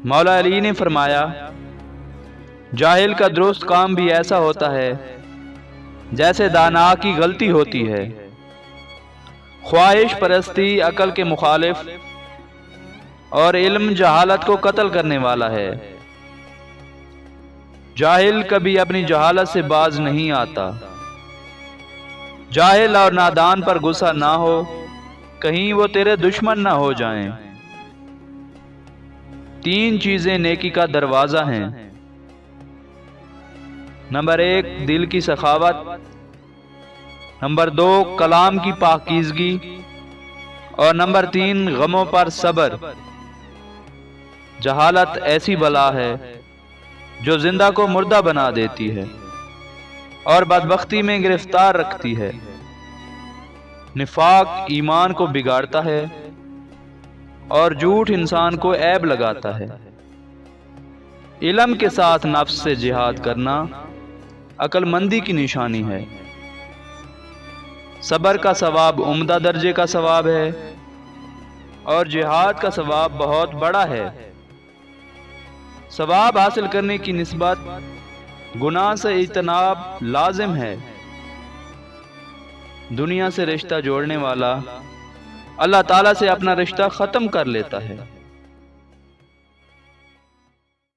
مولا علی نے فرمایا، جاہل کا درست کام بھی ایسا ہوتا ہے جیسے دانا کی غلطی ہوتی ہے۔ خواہش پرستی عقل کے مخالف اور علم جہالت کو قتل کرنے والا ہے۔ جاہل کبھی اپنی جہالت سے باز نہیں آتا۔ جاہل اور نادان پر غصہ نہ ہو، کہیں وہ تیرے دشمن نہ ہو جائیں۔ 3 چیزیں نیکی کا دروازہ ہیں۔ نمبر 1 دل کی سخاوت، نمبر 2 کلام کی پاکیزگی، اور نمبر 3 غموں پر صبر۔ جہالت ایسی بلا ہے جو زندہ کو مردہ بنا دیتی ہے اور بدبختی میں گرفتار رکھتی ہے۔ نفاق ایمان کو بگاڑتا ہے اور جھوٹ انسان کو عیب لگاتا ہے۔ علم کے ساتھ نفس سے جہاد کرنا عقل مندی کی نشانی ہے۔ صبر کا ثواب عمدہ درجے کا ثواب ہے اور جہاد کا ثواب بہت بڑا ہے۔ ثواب حاصل کرنے کی نسبت گناہ سے اجتناب لازم ہے۔ دنیا سے رشتہ جوڑنے والا اللہ تعالیٰ سے اپنا رشتہ ختم کر لیتا ہے۔